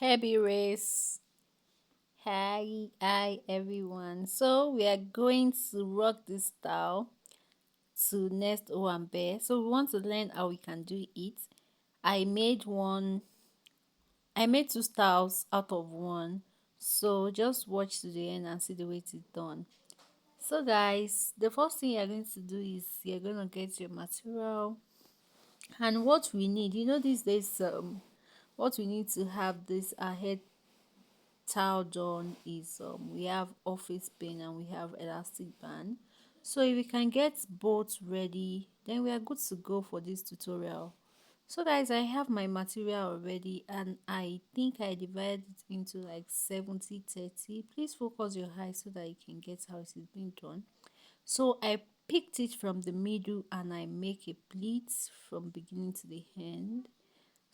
Heavy race. Hi everyone. So we are going to rock this style to nest O and bear. So we want to learn how we can do it. I made one. I made two styles out of one. So just watch to the end and see the way it's done. So guys, the first thing you're going to do is you're gonna get your material and what we need. These days what we need to have this ahead towel done is we have office pin and we have elastic band. So if we can get both ready, then we are good to go for this tutorial. So guys, I have my material already and I think I divided it into like 70-30. Please focus your eyes so that you can get how it is being done. So I picked it from the middle and I make a pleat from beginning to the end.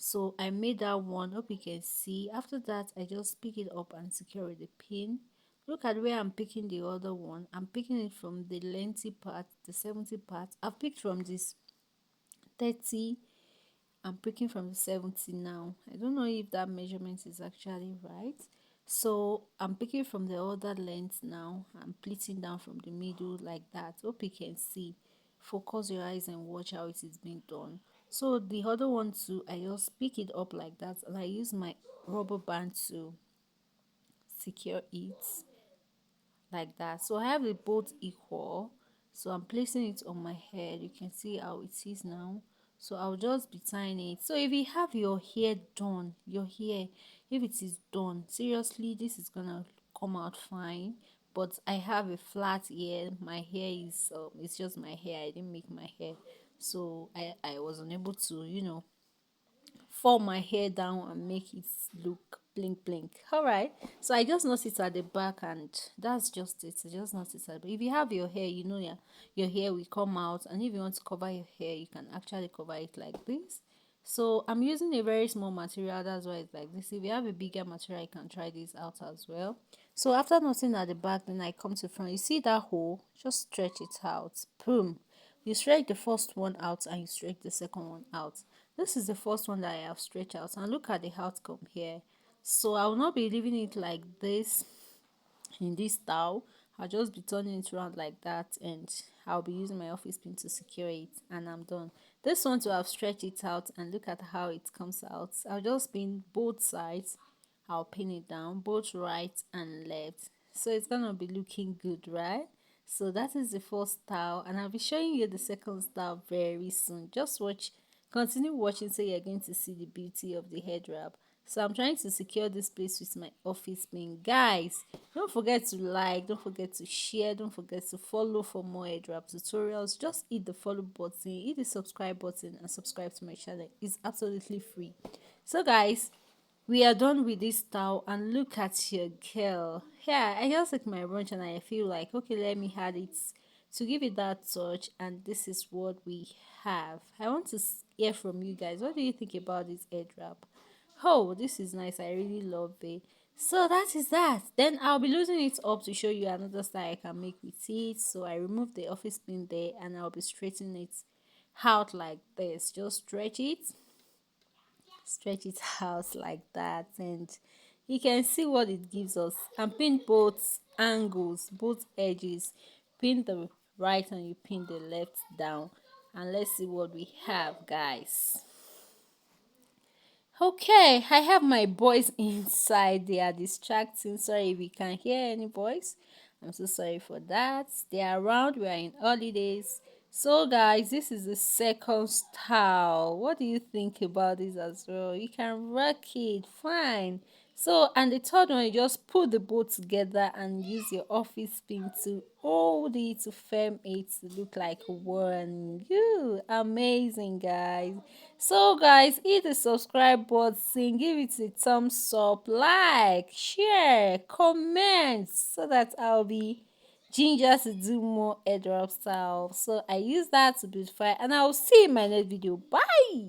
So I made that one. Hope you can see. After that, I just pick it up and secure with the pin. Look at where I'm picking the other one. I'm picking it from the lengthy part, the 70 part. I've picked from this 30. I'm picking from the 70 now. I don't know if that measurement is actually right. So I'm picking from the other length now. I'm pleating down from the middle like that. Hope you can see. Focus your eyes and watch how it is being done. So the other one too, I just pick it up like that and I use my rubber band to secure it like that. So I have it both equal. So I'm placing it on my head. You can see how it is now. So I'll just be tying it. So if you have your hair done, if it is done, seriously, this is gonna come out fine. But I have a flat hair. My hair is it's just my hair. I didn't make my hair, so I was unable to fall my hair down and make it look blink blink. All right, so I just knot it at the back and that's just it. I just knot it at the back. If you have your hair, your hair will come out, and if you want to cover your hair, you can actually cover it like this. So I'm using a very small material, that's why it's like this. If you have a bigger material, you can try this out as well. So after knotting at the back, then I come to front. You see that hole, just stretch it out. Boom. You stretch the first one out and you stretch the second one out. This is the first one that I have stretched out, and look at the outcome here. So I will not be leaving it like this in this style. I'll just be turning it around like that, and I'll be using my office pin to secure it, and I'm done. This one to have stretched it out, and look at how it comes out. I'll just pin both sides. I'll pin it down both right and left, so it's gonna be looking good, right? So that is the first style, and I'll be showing you the second style very soon. Just watch, continue watching, so you're going to see the beauty of the head wrap. So I'm trying to secure this place with my office pin. Guys, don't forget to like, don't forget to share, don't forget to follow for more head wrap tutorials. Just hit the follow button, hit the subscribe button, and subscribe to my channel. It's absolutely free. So guys, we are done with this style, and look at your girl. Yeah, I just took my brunch and I feel like, okay, let me add it to give it that touch, and this is what we have. I want to hear from you guys. What do you think about this head wrap? Oh, this is nice. I really love it. So that is that. Then I'll be losing it up to show you another style I can make with it. So I remove the office pin there and I'll be straightening it out like this. Just stretch it out like that, and you can see what it gives us. And pin both angles, both edges. Pin the right and you pin the left down, and let's see what we have, guys. Okay, I have my boys inside. They are distracting. Sorry if you can't hear any voice. I'm so sorry for that. They are around. We are in holidays. So, guys, this is the second style. What do you think about this as well? You can rock it. Fine. So, and the third one, you just put the both together and use your office pin to hold it to firm it to look like one. You amazing, guys. So, guys, hit the subscribe button, give it a thumbs up, like, share, comment, so that I'll be ginger to do more airdrop style. So I use that to beautify, and I'll see you in my next video. Bye.